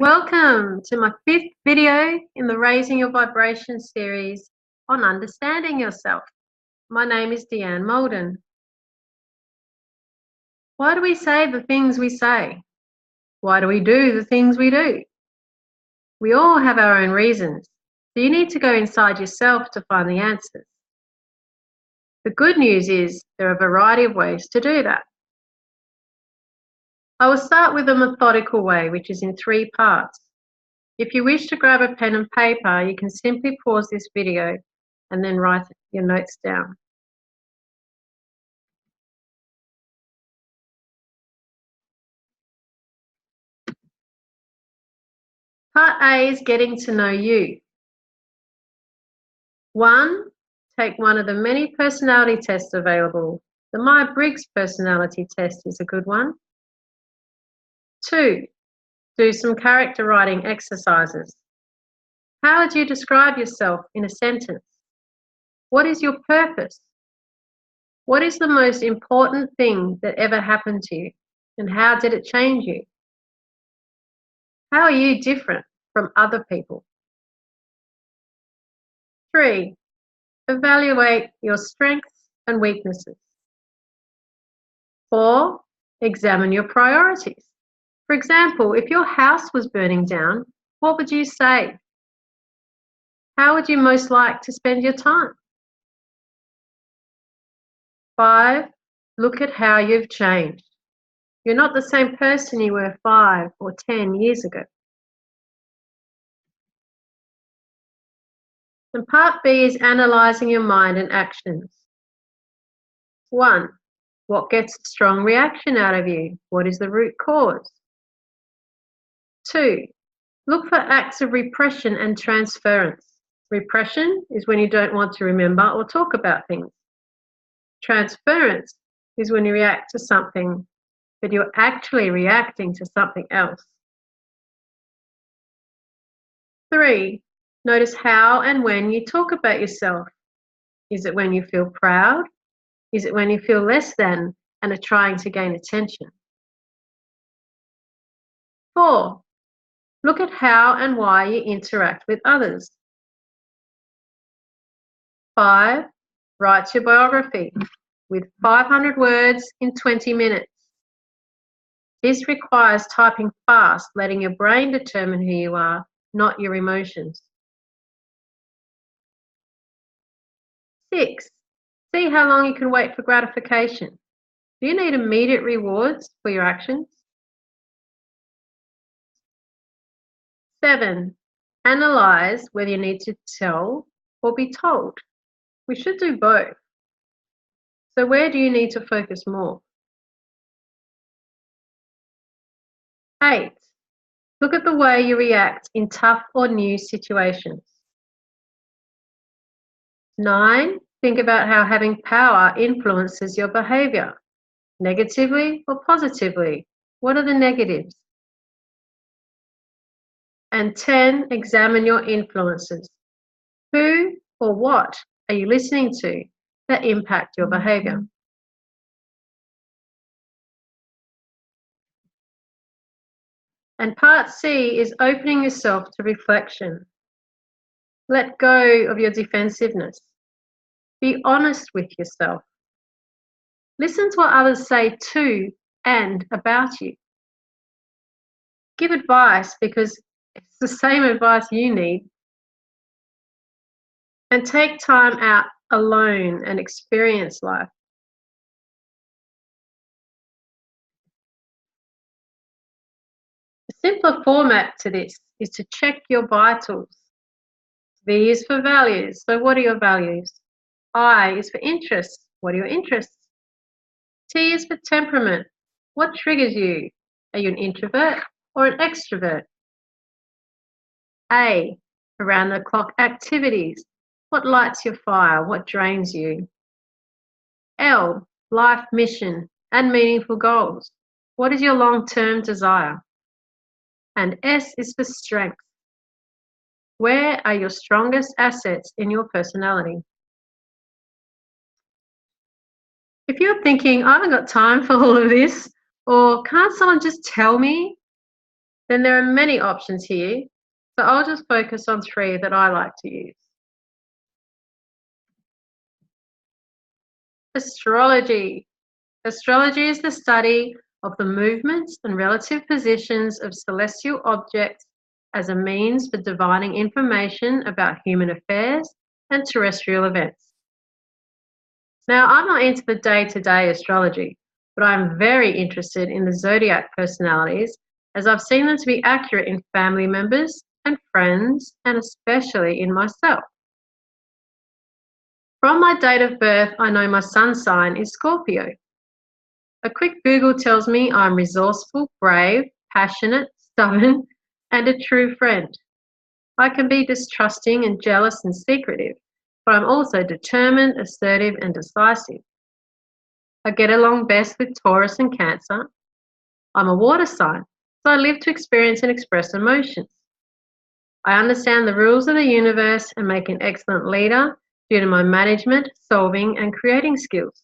Welcome to my 5th video in the Raising Your Vibration series on understanding yourself. My name is Deanne Molden. Why do we say the things we say? Why do we do the things we do? We all have our own reasons, so you need to go inside yourself to find the answers. The good news is there are a variety of ways to do that. I will start with a methodical way, which is in 3 parts. If you wish to grab a pen and paper, you can simply pause this video and then write your notes down. Part A is getting to know you. 1, take one of the many personality tests available. The Myers-Briggs personality test is a good one. 2, do some character writing exercises. How would you describe yourself in a sentence? What is your purpose? What is the most important thing that ever happened to you, and how did it change you? How are you different from other people? 3, evaluate your strengths and weaknesses. 4, examine your priorities. For example, if your house was burning down, what would you say? How would you most like to spend your time? 5, look at how you've changed. You're not the same person you were 5 or 10 years ago. And part B is analysing your mind and actions. 1, what gets a strong reaction out of you? What is the root cause? 2, look for acts of repression and transference. Repression is when you don't want to remember or talk about things. Transference is when you react to something, but you're actually reacting to something else. 3, notice how and when you talk about yourself. Is it when you feel proud? Is it when you feel less than and are trying to gain attention? 4, look at how and why you interact with others. 5, write your biography with 500 words in 20 minutes. This requires typing fast, letting your brain determine who you are, not your emotions. 6, see how long you can wait for gratification. Do you need immediate rewards for your actions? 7, analyse whether you need to tell or be told. We should do both. So where do you need to focus more? 8, look at the way you react in tough or new situations. 9, think about how having power influences your behaviour. Negatively or positively? What are the negatives? And 10, examine your influences. Who or what are you listening to that impact your behaviour? And part C is opening yourself to reflection. Let go of your defensiveness. Be honest with yourself. Listen to what others say to and about you. Give advice because it's the same advice you need. And take time out alone and experience life. A simpler format to this is to check your vitals. V is for values. So what are your values? I is for interests. What are your interests? T is for temperament. What triggers you? Are you an introvert or an extrovert? A, around the clock activities. What lights your fire? What drains you? L, life mission and meaningful goals. What is your long-term desire? And S is for strength. Where are your strongest assets in your personality? If you're thinking, I haven't got time for all of this, or can't someone just tell me? then there are many options here, so I'll just focus on 3 that I like to use. Astrology. Astrology is the study of the movements and relative positions of celestial objects as a means for divining information about human affairs and terrestrial events. Now, I'm not into the day-to-day astrology, but I'm very interested in the zodiac personalities as I've seen them to be accurate in family members and friends, and especially in myself. From my date of birth, I know my sun sign is Scorpio. A quick Google tells me I'm resourceful, brave, passionate, stubborn, and a true friend. I can be distrusting and jealous and secretive, but I'm also determined, assertive, and decisive. I get along best with Taurus and Cancer. I'm a water sign, so I live to experience and express emotions. I understand the rules of the universe and make an excellent leader due to my management, solving, and creating skills.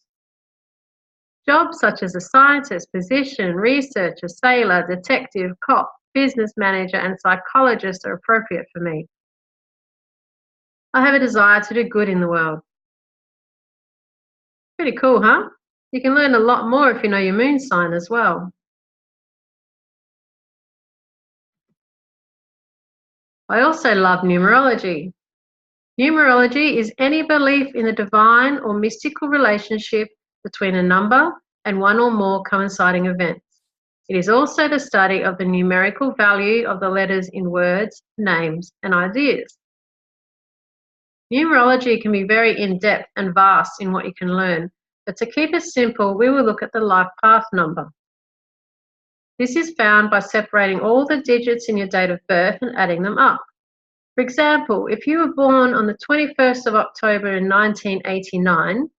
Jobs such as a scientist, physician, researcher, sailor, detective, cop, business manager, and psychologist are appropriate for me. I have a desire to do good in the world. Pretty cool, huh? You can learn a lot more if you know your moon sign as well. I also love numerology. Numerology is any belief in the divine or mystical relationship between a number and one or more coinciding events. It is also the study of the numerical value of the letters in words, names, and ideas. Numerology can be very in-depth and vast in what you can learn, but to keep it simple, we will look at the life path number. This is found by separating all the digits in your date of birth and adding them up. For example, if you were born on the 21st of October in 1989,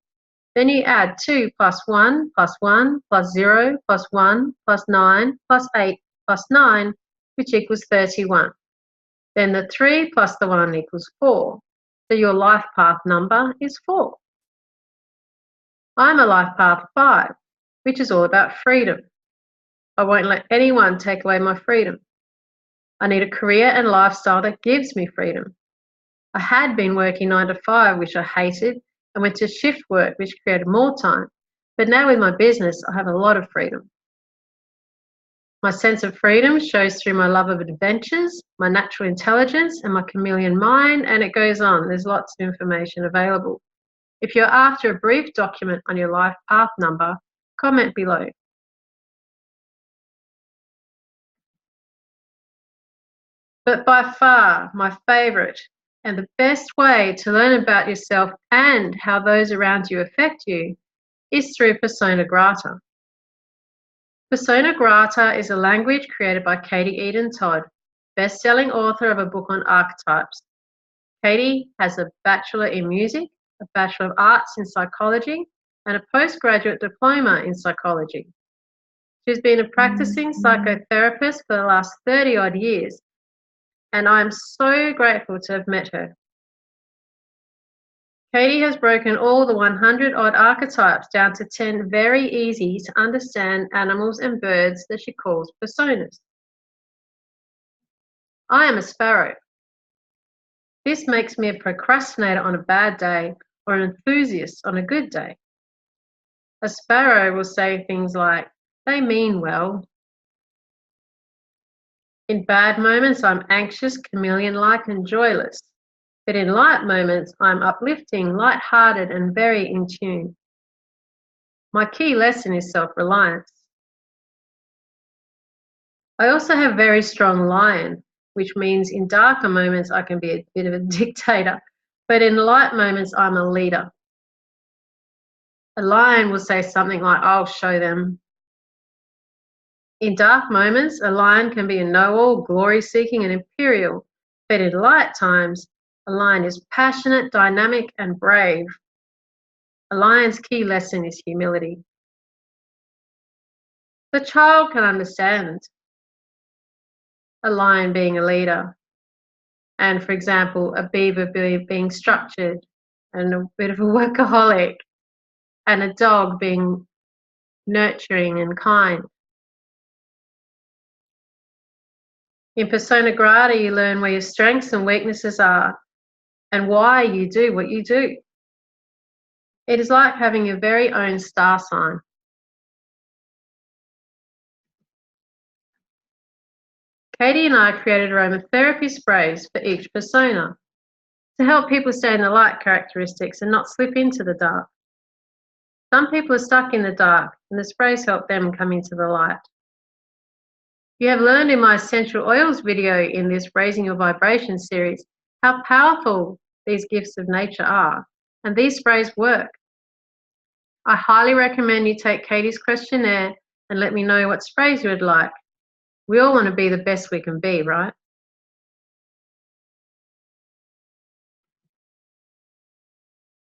then you add 2 plus 1 plus 1 plus 0 plus 1 plus 9 plus 8 plus 9, which equals 31. Then the 3 plus the 1 equals 4. So your life path number is 4. I'm a life path 5, which is all about freedom. I won't let anyone take away my freedom. I need a career and lifestyle that gives me freedom. I had been working 9 to 5, which I hated, and went to shift work, which created more time. But now with my business, I have a lot of freedom. My sense of freedom shows through my love of adventures, my natural intelligence, and my chameleon mind, and it goes on. There's lots of information available. If you're after a brief document on your life path number, comment below. But by far, my favourite and the best way to learn about yourself and how those around you affect you is through Persona Grata. Persona Grata is a language created by Katie Eden Todd, best-selling author of a book on archetypes. Katie has a Bachelor in Music, a Bachelor of Arts in Psychology, and a postgraduate diploma in psychology. She's been a practicing psychotherapist for the last 30-odd years, and I'm so grateful to have met her. Katie has broken all the 100-odd archetypes down to 10 very easy to understand animals and birds that she calls personas. I am a sparrow. This makes me a procrastinator on a bad day or an enthusiast on a good day. A sparrow will say things like, "They mean well." In bad moments, I'm anxious, chameleon-like, and joyless. But in light moments, I'm uplifting, light-hearted, and very in tune. My key lesson is self-reliance. I also have very strong lion, which means in darker moments I can be a bit of a dictator, but in light moments I'm a leader. A lion will say something like, "I'll show them." In dark moments, a lion can be a know-all, glory-seeking, and imperial, but in light times, a lion is passionate, dynamic, and brave. A lion's key lesson is humility. The child can understand a lion being a leader, and for example, a beaver being structured and a bit of a workaholic, and a dog being nurturing and kind. In Persona Grata, you learn where your strengths and weaknesses are and why you do what you do. It is like having your very own star sign. Katie and I created aromatherapy sprays for each persona to help people stay in the light characteristics and not slip into the dark. Some people are stuck in the dark, and the sprays help them come into the light. You have learned in my essential oils video in this Raising Your Vibration series how powerful these gifts of nature are, and these sprays work. I highly recommend you take Katie's questionnaire and let me know what sprays you would like. We all want to be the best we can be, right?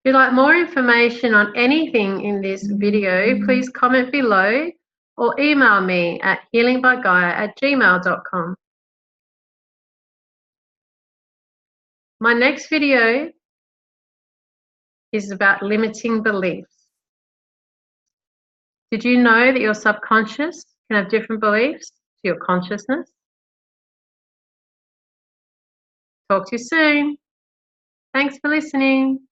If you'd like more information on anything in this video, please comment below or email me at healingbygaia@gmail.com. My next video is about limiting beliefs. Did you know that your subconscious can have different beliefs to your consciousness? Talk to you soon. Thanks for listening.